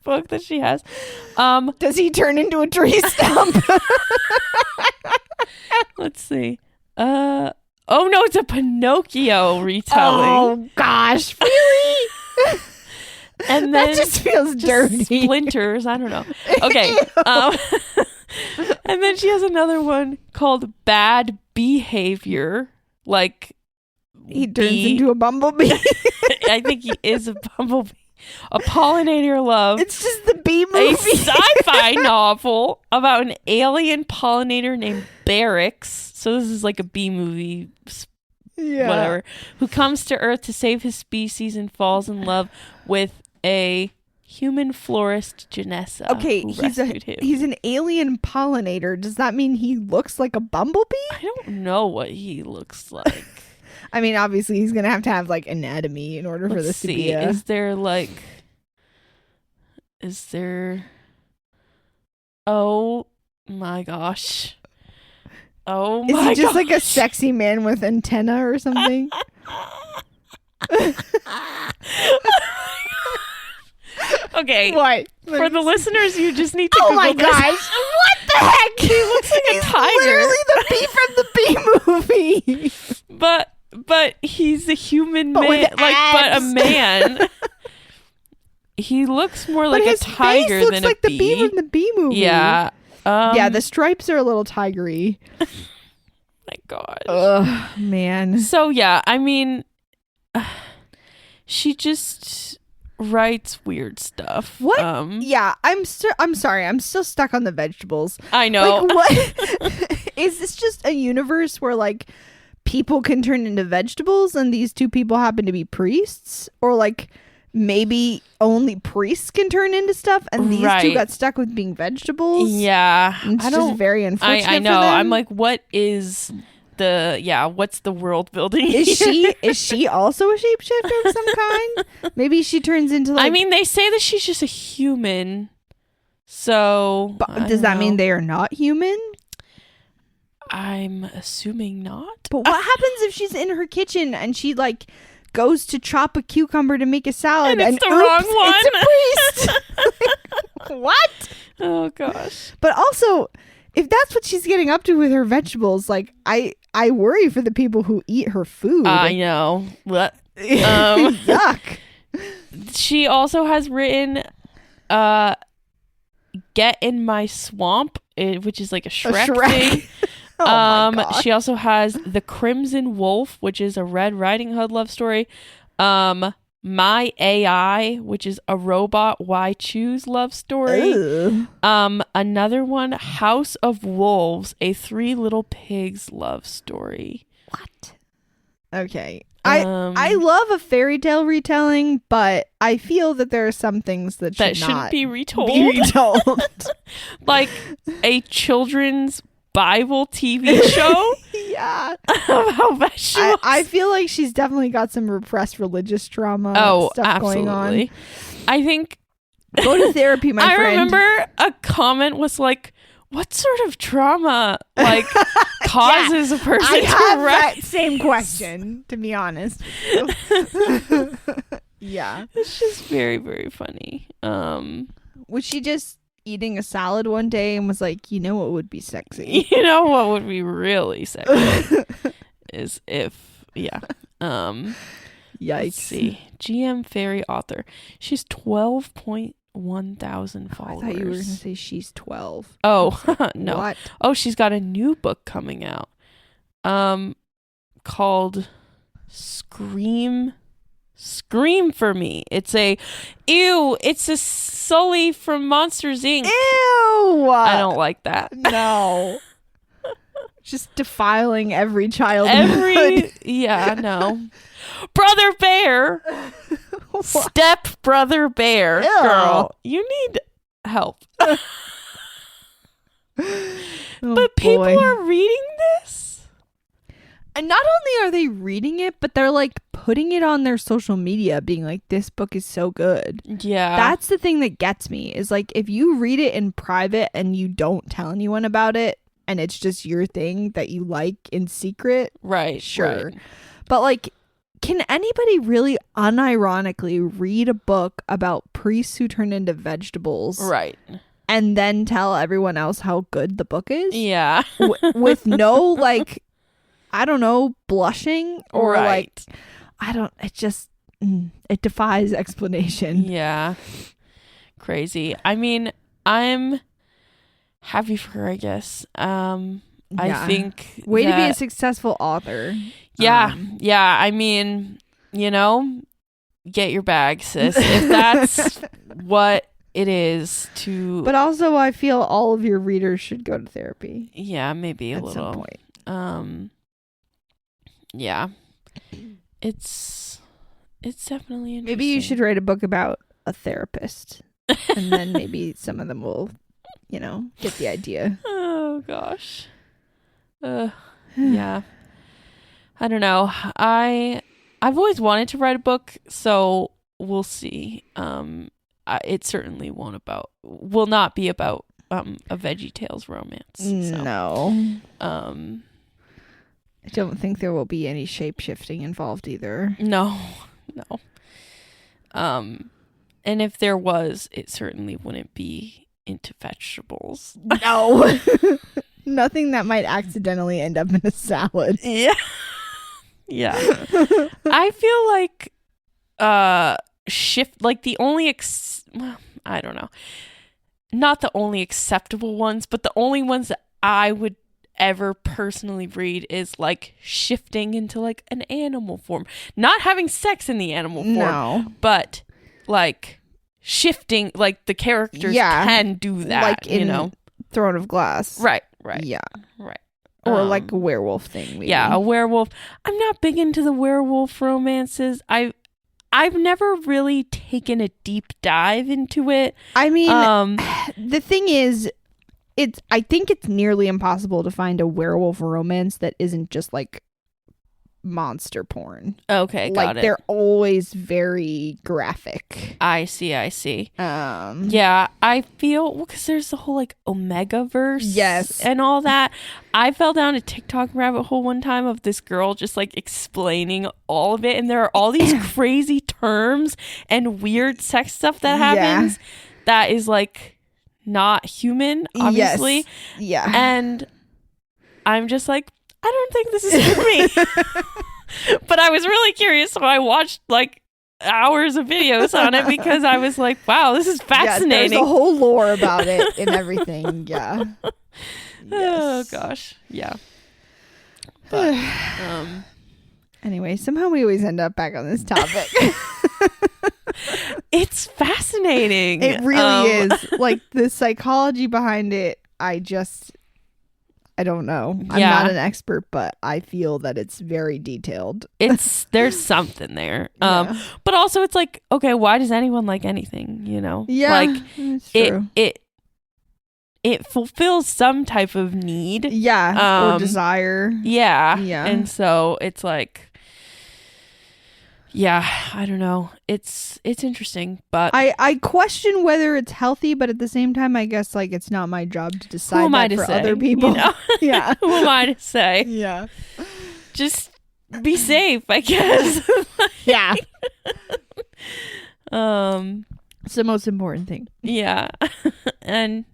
book that she has. Does he turn into a tree stump? Let's see. Oh no, it's a Pinocchio retelling. Oh gosh, really? And then that just feels dirty. Splinters. I don't know. Okay. And then she has another one called Bad Behavior. Like he turns into a bumblebee. I think he is a bumblebee. A Pollinator Love. It's just the bee movie. A sci-fi novel about an alien pollinator named Barracks. So this is like a bee movie, whatever. Who comes to Earth to save his species and falls in love with a human florist, Janessa. Okay, he's an alien pollinator. Does that mean he looks like a bumblebee? I don't know what he looks like. I mean, obviously, he's going to have like anatomy in order for this to be Is there... Oh, my gosh. Oh, my gosh. Is he just like a sexy man with antenna or something? Okay. What? For the listeners, you just need to Oh Google my this. gosh. What the heck? He looks like a tiger. Literally the bee from the bee movie. But he's a human But man, with but a abs. man. He looks more like his a tiger face than looks like a the bee from the bee movie. Yeah. Yeah, the stripes are a little tigery. My God. Ugh, man. So yeah, I mean, she just writes weird stuff. What? Yeah, I'm sorry. I'm still stuck on the vegetables. I know. Like, what? Is this just a universe where, like, people can turn into vegetables and these two people happen to be priests? Or, like, maybe only priests can turn into stuff and these two got stuck with being vegetables? Yeah. It's just very unfortunate I know. for them. I'm like, what is what's the world building? Is she also a shapeshifter of some kind? Maybe she turns into, like... I mean, they say that she's just a human. So... But does that mean they are not human? I'm assuming not. But what happens if she's in her kitchen and she, like, goes to chop a cucumber to make a salad and it's the wrong one? It's a priest. What? Oh, gosh. But also, if that's what she's getting up to with her vegetables, like, I worry for the people who eat her food. I know. What? Yuck. She also has written Get in My Swamp, which is like a Shrek thing. Oh my God. She also has The Crimson Wolf, which is a Red Riding Hood love story. My AI, which is a robot why choose love story. Ugh. Another one, House of Wolves, a Three Little Pigs love story. What? Okay. I love a fairy tale retelling, but I feel that there are some things that shouldn't be retold. Like a children's Bible TV show. Yeah. About vegetables. I feel like she's definitely got some repressed religious trauma stuff absolutely. going on. I think go to therapy, my friend. I remember a comment was like, what sort of trauma like causes a person I to have write that same question, to be honest. Yeah. It's just very, very funny. Was she just eating a salad one day and was like, you know what would be sexy? You know what would be really sexy is if Yikes. Let's see. GM Fairy author. She's 12,100 followers. I thought you were going to say she's 12. Oh, no. What? Oh, she's got a new book coming out. Called Scream for Me. It's a Sully from Monsters Inc. Ew! I don't like that. No. Just defiling every child. Yeah, no. Brother Bear. Step Brother Bear. Ew. Girl, you need help. But people are reading this? And not only are they reading it, but they're like putting it on their social media being like, this book is so good. Yeah. That's the thing that gets me is like, if you read it in private and you don't tell anyone about it and it's just your thing that you like in secret. Right. Sure. Right. But like, can anybody really unironically read a book about priests who turn into vegetables? Right. And then tell everyone else how good the book is? Yeah. With no like, I don't know, blushing or right. like, it just, it defies explanation. Yeah. Crazy. I mean, I'm happy for her, I guess. I think way to be a successful author. Yeah. Yeah. I mean, you know, get your bag, sis. If that's what it is to. But also, I feel all of your readers should go to therapy. Yeah, maybe at little. Some point. Yeah. It's definitely interesting. Maybe you should write a book about a therapist. And then maybe some of them will, get the idea. Oh, gosh. Yeah. I don't know. I've always wanted to write a book, so we'll see. It certainly will not be about a VeggieTales romance. So. No. I don't think there will be any shape-shifting involved either. No. And if there was, it certainly wouldn't be into vegetables. No. Nothing that might accidentally end up in a salad. Yeah. Yeah. I feel like the only I don't know. Not the only acceptable ones, but the only ones that I would ever personally read is like shifting into like an animal form, not having sex in the animal form, but like shifting, like the characters can do that, like in Throne of Glass, right, or like a werewolf thing, maybe. Yeah, a werewolf. I'm not big into the werewolf romances. I've never really taken a deep dive into it. I mean, the thing is, I think it's nearly impossible to find a werewolf romance that isn't just like monster porn. Okay, got it. They're always very graphic. I see. Yeah, I feel, because there's the whole like Omega verse, yes, and all that. I fell down a TikTok rabbit hole one time of this girl just like explaining all of it, and there are all these crazy terms and weird sex stuff that happens that is like not human, obviously. Yes. Yeah. And I'm just like, I don't think this is for me. But I was really curious, so I watched like hours of videos on it because I was like, wow, this is fascinating. Yeah, there's a whole lore about it and everything. Yeah. Oh gosh. Yeah. But anyway, somehow we always end up back on this topic. It's fascinating. It really is. Like the psychology behind it, I don't know. I'm not an expert, but I feel that it's very detailed. There's something there. But also it's like, okay, why does anyone like anything, you know? Yeah. Like it's true. it fulfills some type of need. Yeah. Or desire. Yeah. Yeah. And so it's like, yeah, I don't know. It's interesting, but I question whether it's healthy, but at the same time, I guess like it's not my job to decide that for other people. You know? Yeah. Who am I to say? Yeah. Just be safe, I guess. Yeah. It's the most important thing. Yeah. And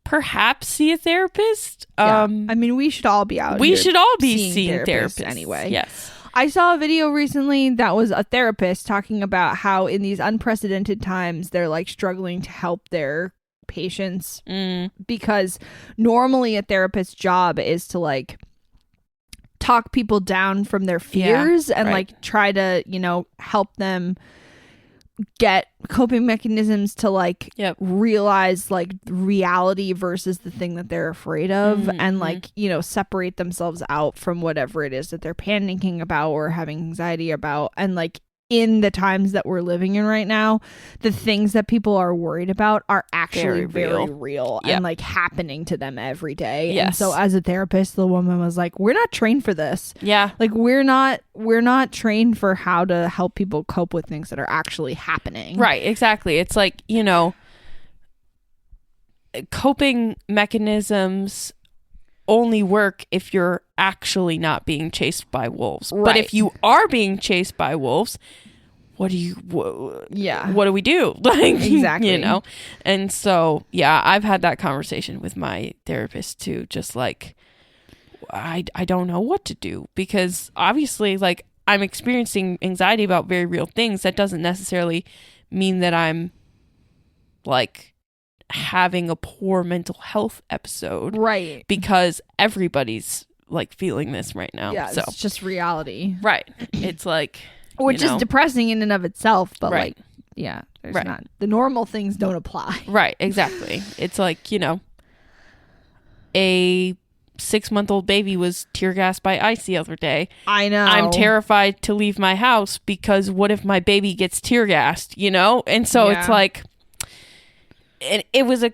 perhaps see a therapist. I mean, we should all be out. We should all be seeing therapists anyway. Yes. I saw a video recently that was a therapist talking about how in these unprecedented times they're like struggling to help their patients because normally a therapist's job is to like talk people down from their fears and like try to, you know, help them get coping mechanisms to like realize like reality versus the thing that they're afraid of and like, you know, separate themselves out from whatever it is that they're panicking about or having anxiety about. And like in the times that we're living in right now, the things that people are worried about are actually very real and like happening to them every day. Yes. And so as a therapist, the woman was like, we're not trained for this. Yeah. Like we're not trained for how to help people cope with things that are actually happening. Right, exactly. It's like, you know, coping mechanisms only work if you're actually not being chased by wolves. Right. But if you are being chased by wolves, what do we do? Like, exactly. You know? And so, yeah, I've had that conversation with my therapist too. Just like, I don't know what to do because obviously like I'm experiencing anxiety about very real things. That doesn't necessarily mean that I'm like having a poor mental health episode, right? Because everybody's like feeling this right now. Yeah, so it's just reality, right? It's like, which is depressing in and of itself, but right. like, yeah, there's not the normal things don't apply. Right, exactly. It's like, you know, a 6-month-old baby was tear gassed by ice the other day. I know. I'm terrified to leave my house because what if my baby gets tear gassed, you know? And so it's like, and it was a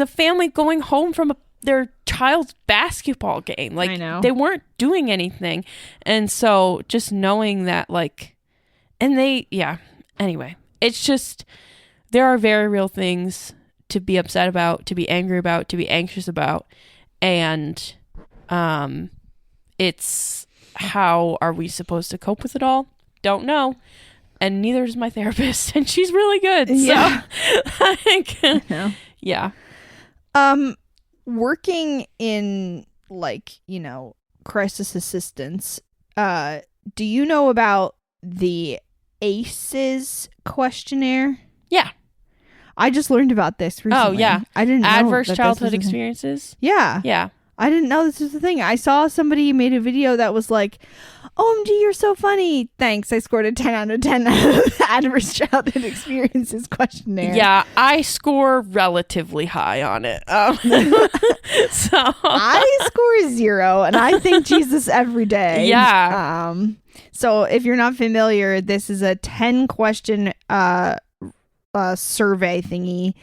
family going home from their child's basketball game. Like, I know. They weren't doing anything. And so just knowing that, like, and anyway, it's just, there are very real things to be upset about, to be angry about, to be anxious about. And it's how are we supposed to cope with it all? Don't know. And neither is my therapist, and she's really good. Yeah. So, yeah. Working in like, you know, crisis assistance, do you know about the ACEs questionnaire? Yeah. I just learned about this recently. Oh, yeah. I didn't know Adverse that childhood experiences? Yeah. Yeah. I didn't know this was a thing. I saw somebody made a video that was like, OMG, you're so funny. Thanks. I scored a 10 out of 10 out of the Adverse Childhood Experiences questionnaire. Yeah, I score relatively high on it. So I score 0, and I thank Jesus every day. Yeah. So if you're not familiar, this is a 10-question survey thingy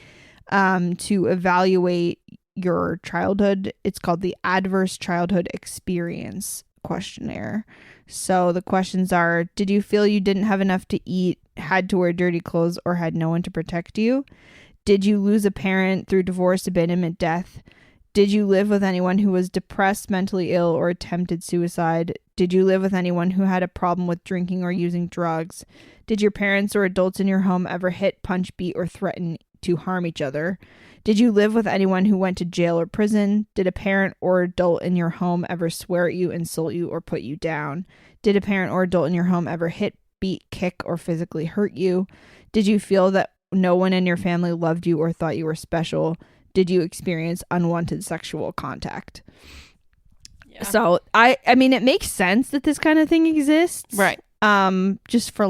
to evaluate your childhood. It's called the Adverse Childhood Experience questionnaire. So the questions are: did you feel you didn't have enough to eat, had to wear dirty clothes, or had no one to protect you? Did you lose a parent through divorce, abandonment, death? Did you live with anyone who was depressed, mentally ill, or attempted suicide? Did you live with anyone who had a problem with drinking or using drugs? Did your parents or adults in your home ever hit, punch, beat, or threaten to harm each other? Did you live with anyone who went to jail or prison? Did a parent or adult in your home ever swear at you, insult you, or put you down? Did a parent or adult in your home ever hit, beat, kick, or physically hurt you? Did you feel that no one in your family loved you or thought you were special? Did you experience unwanted sexual contact? Yeah. So I mean, it makes sense that this kind of thing exists. Right. Just for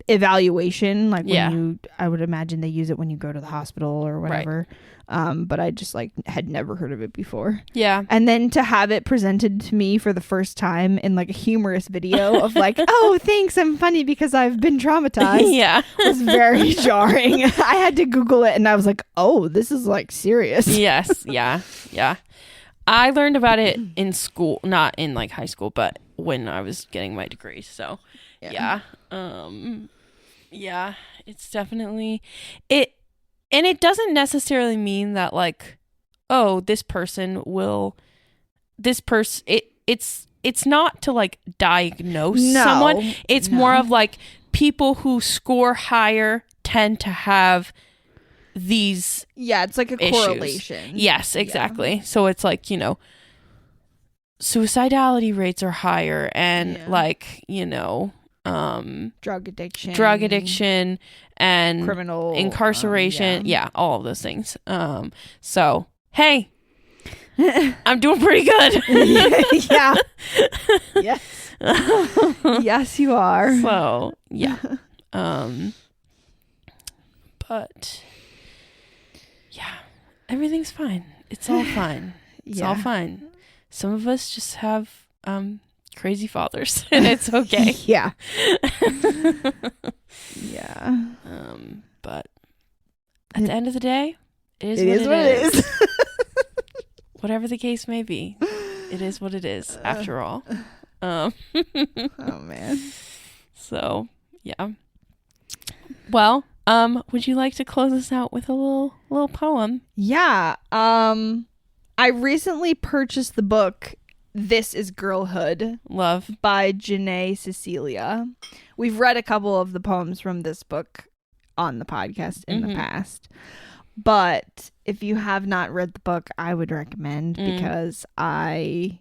evaluation, like when I would imagine they use it when you go to the hospital or whatever. Right. But I just had never heard of it before. Yeah. And then to have it presented to me for the first time in a humorous video of oh, thanks, I'm funny because I've been traumatized. Yeah. Was very jarring. I had to Google it and I was like, oh, this is serious. Yes. Yeah. Yeah. I learned about it in school, not in high school, but when I was getting my degree. So yeah. Yeah, it's definitely it. And it doesn't necessarily mean that it's not to diagnose someone. It's more of people who score higher tend to have these it's a issues. Correlation. Yes, exactly. Yeah. So it's suicidality rates are higher and drug addiction and criminal incarceration. Yeah, all of those things. So hey, I'm doing pretty good. Yeah. Yes. Yes, you are. So yeah. But yeah, everything's fine. It's all fine. It's all fine. Some of us just have crazy fathers and it's okay. Yeah. Yeah. But at the end of the day, it is what it is. Whatever the case may be, it is what it is after all. Oh man. So yeah. Well, would you like to close us out with a little poem? Yeah. I recently purchased the book This Is Girlhood. Love. By Janae Cecilia. We've read a couple of the poems from this book on the podcast in the past. But if you have not read the book, I would recommend because it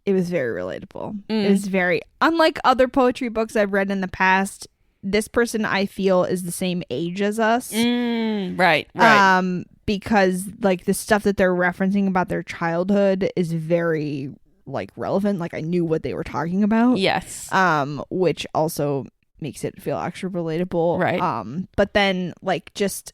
was very relatable. It was very, unlike other poetry books I've read in the past, this person I feel is the same age as us. Right. Because the stuff that they're referencing about their childhood is very relevant. I knew what they were talking about. Yes. Which also makes it feel extra relatable. Right. But then just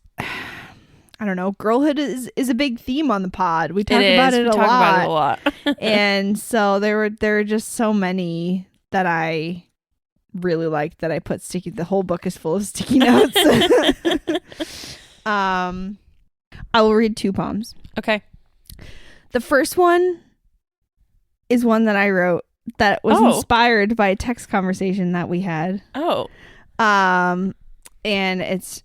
I don't know, girlhood is a big theme on the pod. We talk about it a lot. And so there were just so many that I really liked that I put the whole book is full of sticky notes. I will read 2 poems. Okay. The first one is one that I wrote that was inspired by a text conversation that we had. Oh. And it's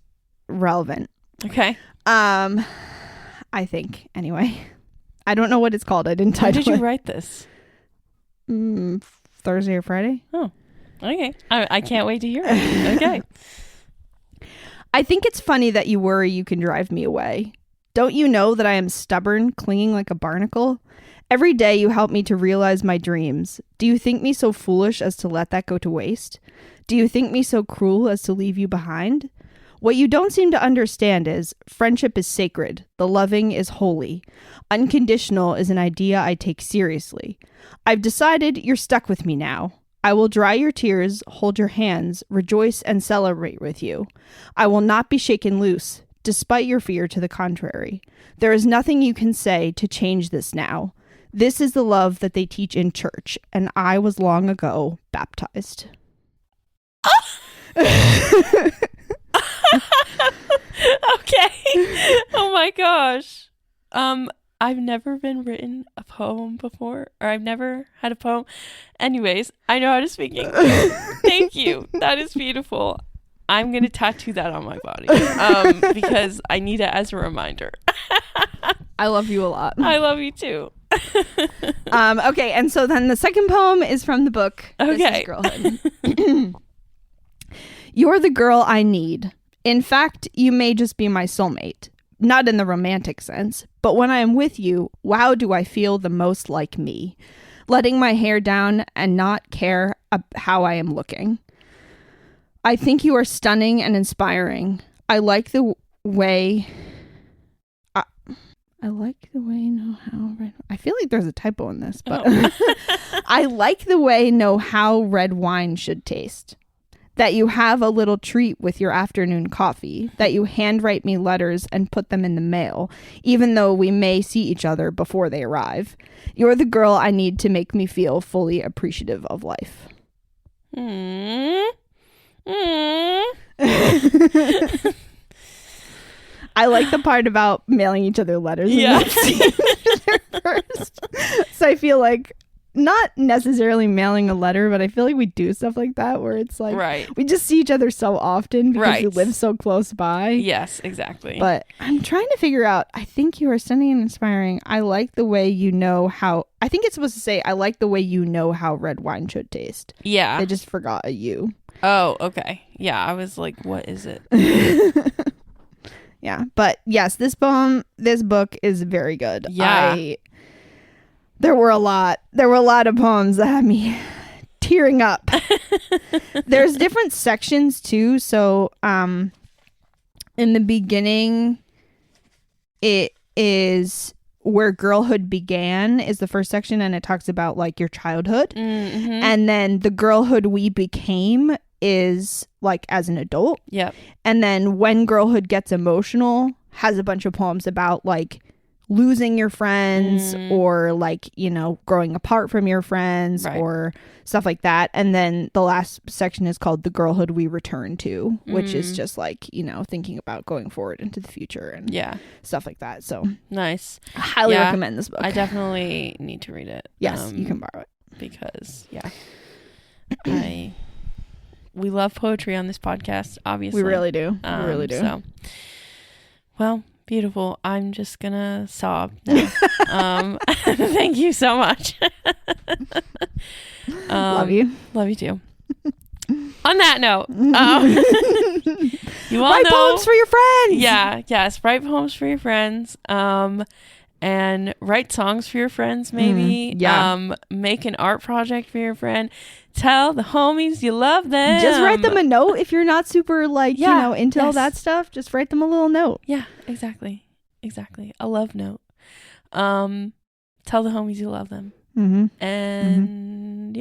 relevant. Okay. I think anyway. I don't know what it's called. I didn't title it. When did you write this? Thursday or Friday. Oh. Okay. I can't wait to hear it. Okay. I think it's funny that you worry you can drive me away. Don't you know that I am stubborn, clinging like a barnacle? Every day you help me to realize my dreams. Do you think me so foolish as to let that go to waste? Do you think me so cruel as to leave you behind? What you don't seem to understand is friendship is sacred. The loving is holy. Unconditional is an idea I take seriously. I've decided you're stuck with me now. I will dry your tears, hold your hands, rejoice and celebrate with you. I will not be shaken loose, despite your fear to the contrary. There is nothing you can say to change this now. This is the love that they teach in church, and I was long ago baptized. Okay. Oh my gosh. I've never been written a poem before, or I've never had a poem. Anyways, I know how to speak English. Thank you. That is beautiful. I'm going to tattoo that on my body because I need it as a reminder. I love you a lot. I love you too. Okay, and so then the second poem is from the book. Okay. This is Girlhood. You're the girl I need. In fact, you may just be my soulmate. Not in the romantic sense, but when I am with you, wow, do I feel the most like me. Letting my hair down and not care how I am looking. I think you are stunning and inspiring. I like the way... I like the way know how red... I feel like there's a typo in this, but... I like the way know how red wine should taste. That you have a little treat with your afternoon coffee. That you handwrite me letters and put them in the mail, even though we may see each other before they arrive. You're the girl I need to make me feel fully appreciative of life. I like the part about mailing each other letters. Yeah. First. So I feel like not necessarily mailing a letter, but I feel like we do stuff like that where it's like Right. we just see each other so often because we Right. live so close by. Yes, exactly. But I'm trying to figure out, I think you are stunning and inspiring. I like the way you know how, I think it's supposed to say, I like the way you know how red wine should taste. Yeah. I just forgot a you. Oh, okay. Yeah, I was like, what is it? Yeah, but yes, this book is very good. Yeah. There were a lot of poems that had me tearing up. There's different sections too. So, in the beginning, it is where girlhood began is the first section, and it talks about like your childhood. Mm-hmm. And then the girlhood we became is like as an adult. Yep. And then when girlhood gets emotional has a bunch of poems about like losing your friends or like, you know, growing apart from your friends or stuff like that. And then the last section is called The Girlhood We Return To, which is just like, you know, thinking about going forward into the future and stuff like that. So nice. I highly recommend this book. I definitely need to read it. Yes, you can borrow it. Because we love poetry on this podcast, obviously. We really do. We really do. So, well, beautiful. I'm just gonna sob now. Thank you so much. Love you. Love you too. On that note, you all write know poems for your friends. Yes, write poems for your friends. And write songs for your friends, maybe. Make an art project for your friend. Tell the homies you love them. Just write them a note if you're not super like, you know, into all that stuff. Just write them a little note. Yeah, exactly. A love note. Tell the homies you love them. And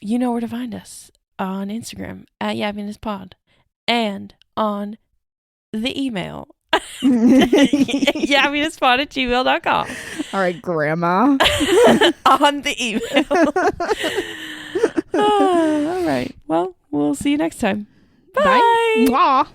you know where to find us on Instagram at YappinessPod and on the email YappinessPod@gmail.com. All right, Grandma. On the email. All right. Well, we'll see you next time. Bye. Bye. Mwah.